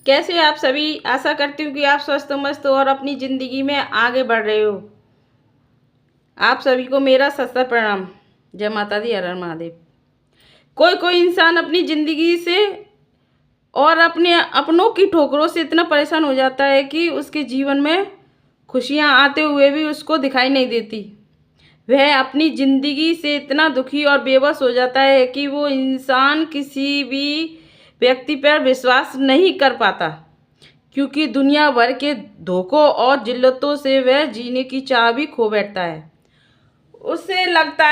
कैसे आप सभी। आशा करती हूँ कि आप स्वस्थ मस्त हो और अपनी ज़िंदगी में आगे बढ़ रहे हो। आप सभी को मेरा सत्संग प्रणाम। जय माता दी, हर हर महादेव। कोई कोई इंसान अपनी ज़िंदगी से और अपने अपनों की ठोकरों से इतना परेशान हो जाता है कि उसके जीवन में खुशियाँ आते हुए भी उसको दिखाई नहीं देती। वह अपनी ज़िंदगी से इतना दुखी और बेबस हो जाता है कि वो इंसान किसी भी व्यक्ति पर विश्वास नहीं कर पाता, क्योंकि दुनिया भर के धोखों और जिल्लतों से वह जीने की चाह भी खो बैठता है। उसे लगता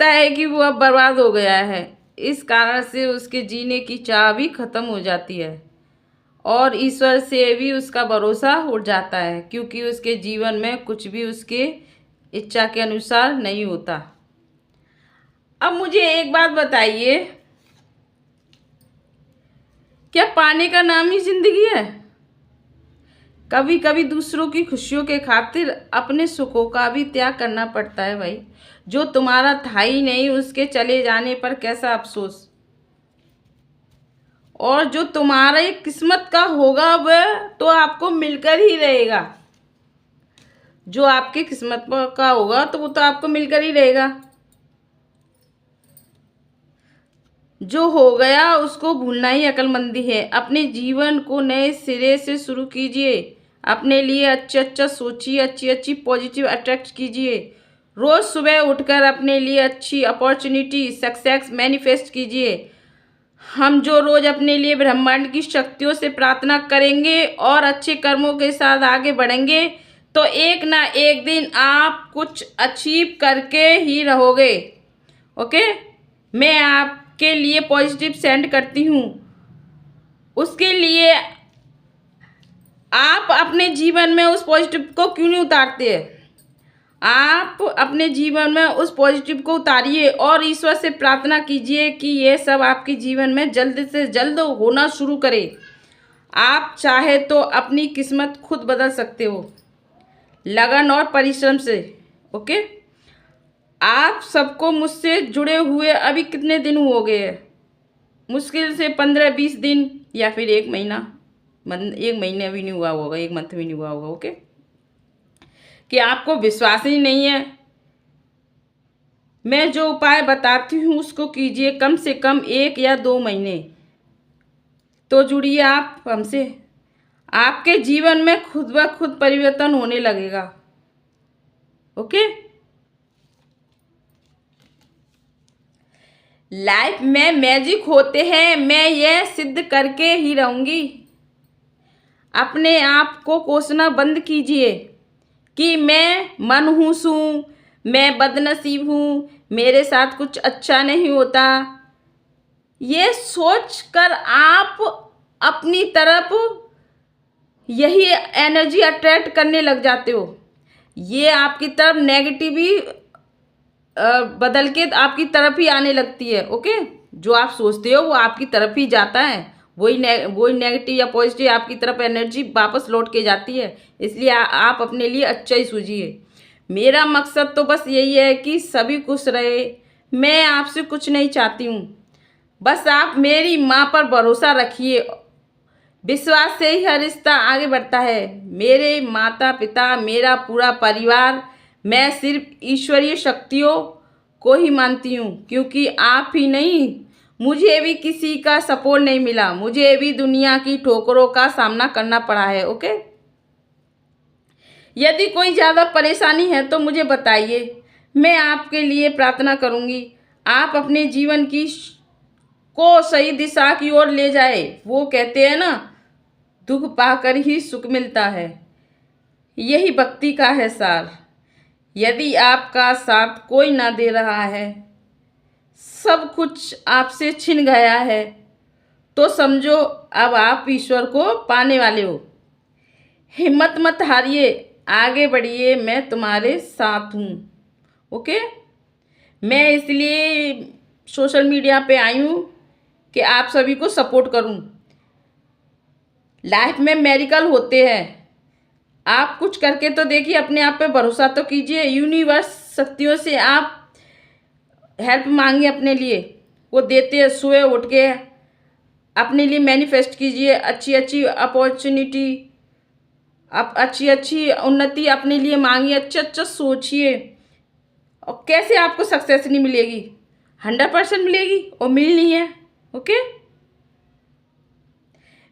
है कि वो अब बर्बाद हो गया है। इस कारण से उसके जीने की चाह भी खत्म हो जाती है और ईश्वर से भी उसका भरोसा उठ जाता है, क्योंकि उसके जीवन में कुछ भी उसके इच्छा के अनुसार नहीं होता। अब मुझे एक बात बताइए, क्या पाने का नाम ही जिंदगी है? कभी कभी दूसरों की खुशियों के खातिर अपने सुखों का भी त्याग करना पड़ता है भाई। जो तुम्हारा था ही नहीं, उसके चले जाने पर कैसा अफसोस। और जो तुम्हारे किस्मत का होगा वह तो आपको मिलकर ही रहेगा। जो आपकी किस्मत का होगा तो वो तो आपको मिलकर ही रहेगा। जो हो गया उसको भूलना ही अक्लमंदी है। अपने जीवन को नए सिरे से शुरू कीजिए। अपने लिए अच्छा सोचिए, अच्छी अच्छी पॉजिटिव अट्रैक्ट कीजिए। रोज़ सुबह उठकर अपने लिए अच्छी अपॉर्चुनिटी सक्सेस मैनिफेस्ट कीजिए। हम जो रोज़ अपने लिए ब्रह्मांड की शक्तियों से प्रार्थना करेंगे और अच्छे कर्मों के साथ आगे बढ़ेंगे तो एक ना एक दिन आप कुछ अचीव करके ही रहोगे। ओके, मैं आपके लिए पॉजिटिव सेंड करती हूँ। उसके लिए आप अपने जीवन में उस पॉजिटिव को क्यों नहीं उतारते हैं? आप अपने जीवन में उस पॉजिटिव को उतारिए और ईश्वर से प्रार्थना कीजिए कि ये सब आपके जीवन में जल्द से जल्द होना शुरू करे। आप चाहे तो अपनी किस्मत खुद बदल सकते हो, लगन और परिश्रम से। ओके, आप सबको मुझसे जुड़े हुए अभी कितने दिन हो गए हैं? मुश्किल से 15-20 दिन या फिर 1 महीना। 1 महीने भी नहीं हुआ होगा, 1 मंथ भी नहीं हुआ होगा। ओके, कि आपको विश्वास ही नहीं है। मैं जो उपाय बताती हूँ उसको कीजिए, कम से कम 1 या 2 महीने तो जुड़िए आप हमसे। आपके जीवन में खुद ब खुद परिवर्तन होने लगेगा। ओके, लाइफ में मैजिक होते हैं, मैं यह सिद्ध करके ही रहूँगी। अपने आप को कोसना बंद कीजिए कि मैं मनहूस हूँ, मैं बदनसीब हूँ, मेरे साथ कुछ अच्छा नहीं होता। ये सोच कर आप अपनी तरफ यही एनर्जी अट्रैक्ट करने लग जाते हो। ये आपकी तरफ नेगेटिव ही बदल के आपकी तरफ ही आने लगती है। ओके, जो आप सोचते हो वो आपकी तरफ ही जाता है। वही नेगेटिव या पॉजिटिव आपकी तरफ एनर्जी वापस लौट के जाती है। इसलिए आप अपने लिए अच्छा ही सूझिए। मेरा मकसद तो बस यही है कि सभी खुश रहे। मैं आपसे कुछ नहीं चाहती हूँ, बस आप मेरी माँ पर भरोसा रखिए। विश्वास से ही हर रिश्ता आगे बढ़ता है। मेरे माता पिता, मेरा पूरा परिवार, मैं सिर्फ ईश्वरीय शक्तियों को ही मानती हूँ, क्योंकि आप ही नहीं, मुझे भी किसी का सपोर्ट नहीं मिला। मुझे भी दुनिया की ठोकरों का सामना करना पड़ा है। ओके, यदि कोई ज़्यादा परेशानी है तो मुझे बताइए, मैं आपके लिए प्रार्थना करूँगी। आप अपने जीवन की को सही दिशा की ओर ले जाए। वो कहते हैं ना, दुख पाकर ही सुख मिलता है। यही भक्ति का है सार। यदि आपका साथ कोई ना दे रहा है, सब कुछ आपसे छिन गया है, तो समझो अब आप ईश्वर को पाने वाले हो। हिम्मत मत हारिए, आगे बढ़िए, मैं तुम्हारे साथ हूँ। ओके, मैं इसलिए सोशल मीडिया पे आई हूँ कि आप सभी को सपोर्ट करूँ। लाइफ में मेरिकल होते हैं। आप कुछ करके तो देखिए, अपने आप पे भरोसा तो कीजिए। यूनिवर्स शक्तियों से आप हेल्प मांगिए अपने लिए, वो देते हैं। सुबह उठ के अपने लिए मैनिफेस्ट कीजिए अच्छी अच्छी अपॉर्चुनिटी, आप अच्छी अच्छी उन्नति अपने लिए मांगिए, अच्छा अच्छा सोचिए। और कैसे आपको सक्सेस नहीं मिलेगी, 100% मिलेगी और मिलनी है। ओके,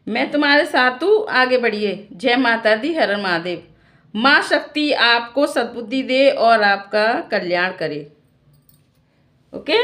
मैं तुम्हारे साथ हूँ, आगे बढ़िए। जय माता दी, हर हर महादेव। माँ शक्ति आपको सद्बुद्धि दे और आपका कल्याण करे। ओके।